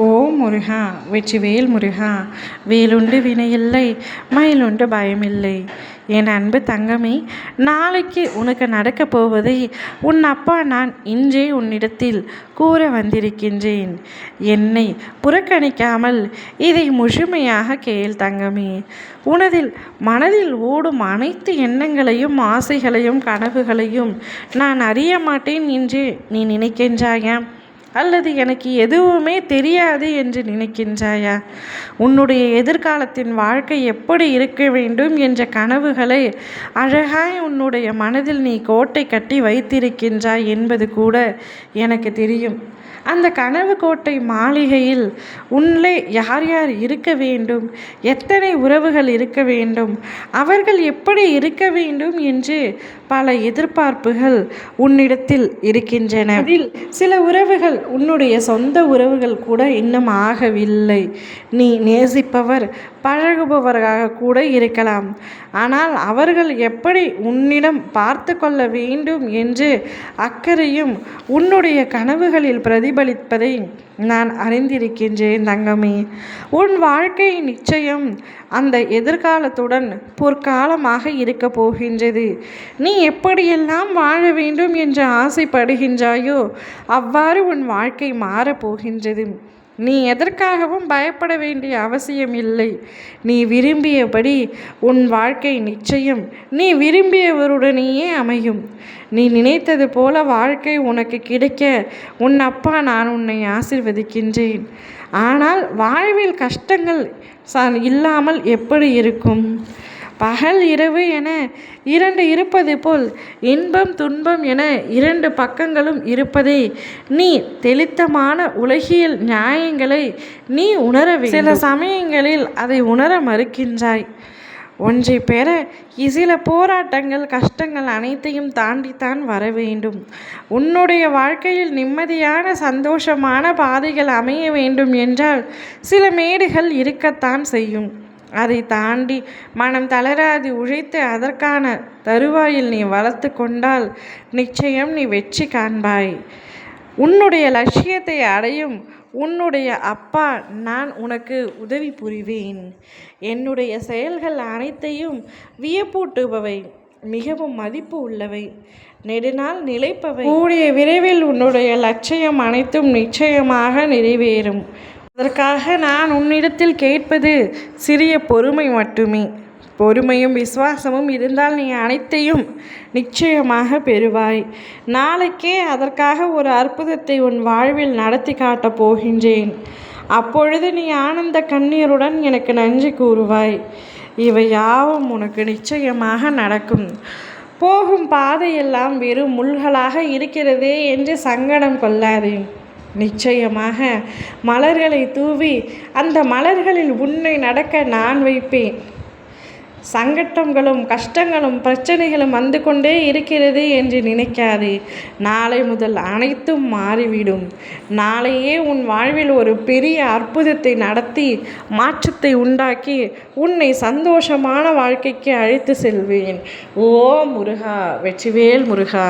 ஓ முருகா, வெற்றிவேல் முருகா, வேலுண்டு வினையில்லை, மயிலுண்டு பயமில்லை. என் அன்பு தங்கமே, நாளைக்கு உனக்கு நடக்கப் போவதை உன் அப்பா நான் இன்றே உன்னிடத்தில் கூற வந்திருக்கின்றேன். என்னை புறக்கணிக்காமல் இதை முழுமையாக கேள் தங்கமே. மனதில் ஓடும் அனைத்து எண்ணங்களையும், ஆசைகளையும், கனவுகளையும் நான் அறிய மாட்டேன் என்று நீ நினைக்கின்றாயா? அல்லது எனக்கு எதுவுமே தெரியாது என்று நினைக்கின்றாயா? உன்னுடைய எதிர்காலத்தின் வாழ்க்கை எப்படி இருக்க வேண்டும் என்ற கனவுகளை அழகாய் உன்னுடைய மனதில் நீ கோட்டை கட்டி வைத்திருக்கின்றாய் என்பது கூட எனக்கு தெரியும். அந்த கனவு கோட்டை மாளிகையில் உள்ளே யார் யார் இருக்க வேண்டும், எத்தனை உறவுகள் இருக்க வேண்டும், அவர்கள் எப்படி இருக்க வேண்டும் என்று பல எதிர்பார்ப்புகள் உன்னிடத்தில் இருக்கின்றன. அதில் சில உறவுகள் உன்னுடைய சொந்த உறவுகள் கூட இன்னும் ஆகவில்லை. நீ நேசிப்பவர், பழகுபவராக கூட இருக்கலாம். ஆனால் அவர்கள் எப்படி உன்னிடம் பார்த்து கொள்ள வேண்டும் என்று அக்கறையும் உன்னுடைய கனவுகளில் பிரதிபலிப்பதை நான் அறிந்திருக்கின்றேன் தங்கமே. உன் வாழ்க்கை நிச்சயம் அந்த எதிர்காலத்துடன் பொற்காலமாக இருக்க போகின்றது. நீ எப்படியெல்லாம் வாழ வேண்டும் என்று ஆசைப்படுகின்றாயோ அவ்வாறு உன் வாழ்க்கை மாறப்போகின்றது. நீ எதற்காகவும் பயப்பட வேண்டிய அவசியம் இல்லை. நீ விரும்பியபடி உன் வாழ்க்கை நிச்சயம் நீ விரும்பியவருடனேயே அமையும். நீ நினைத்தது போல வாழ்க்கை உனக்கு கிடைக்க உன் அப்பா நான் உன்னை ஆசீர்வதிக்கின்றேன். ஆனால் வாழ்வில் கஷ்டங்கள் இல்லாமல் எப்படி இருக்கும்? பகல் இரவு என இரண்டு இருப்பது போல் இன்பம் துன்பம் என இரண்டு பக்கங்களும் இருப்பதை நீ தெளித்தமான உலகியல் நியாயங்களை நீ உணர வேண்டும். சில சமயங்களில் அதை உணர மறுக்கின்றாய். ஒன்றை பெற சில போராட்டங்கள், கஷ்டங்கள் அனைத்தையும் தாண்டித்தான் வர வேண்டும். உன்னுடைய வாழ்க்கையில் நிம்மதியான சந்தோஷமான பாதைகள் அமைய வேண்டும் என்றால் சில மேடுகள் இருக்கத்தான் செய்யும். அதை தாண்டி மனம் தளராது உழைத்து அதற்கான தருவாயில் நீ வளர்த்து கொண்டால் நிச்சயம் நீ வெற்றி காண்பாய். உன்னுடைய லட்சியத்தை அடையும் உன்னுடைய அப்பா நான் உனக்கு உதவி புரிவேன். என்னுடைய செயல்கள் அனைத்தையும் வியப்பூட்டுபவை, மிகவும் மதிப்பு உள்ளவை, நெடுநாள் நிலைப்பவை. கூடிய விரைவில் உன்னுடைய லட்சியம் அனைத்தும் நிச்சயமாக நிறைவேறும். அதற்காக நான் உன்னிடத்தில் கேட்பது சிறிய பொறுமை மட்டுமே. பொறுமையும் விசுவாசமும் இருந்தால் நீ அனைத்தையும் நிச்சயமாக பெறுவாய். நாளைக்கே அதற்காக ஒரு அற்புதத்தை உன் வாழ்வில் நடத்தி காட்டப் போகின்றேன். அப்பொழுது நீ ஆனந்த கண்ணீருடன் எனக்கு நன்றி கூறுவாய். இவை யாவும் உனக்கு நிச்சயமாக நடக்கும். போகும் பாதையெல்லாம் வெறும் முள்களாக இருக்கிறதே என்று சங்கடம் கொள்ளாதே. நிச்சயமாக மலர்களை தூவி அந்த மலர்களில் உன்னை நடக்க நான் வைப்பேன். சங்கட்டங்களும் கஷ்டங்களும் பிரச்சனைகளும் வந்து கொண்டே இருக்கிறது என்று நினைக்காதே. நாளை முதல் அனைத்தும் மாறிவிடும். நாளையே உன் வாழ்வில் ஒரு பெரிய அற்புதத்தை நடத்தி மாற்றத்தை உண்டாக்கி உன்னை சந்தோஷமான வாழ்க்கைக்கு அழைத்து செல்வேன். ஓ முருகா, வெற்றிவேல் முருகா.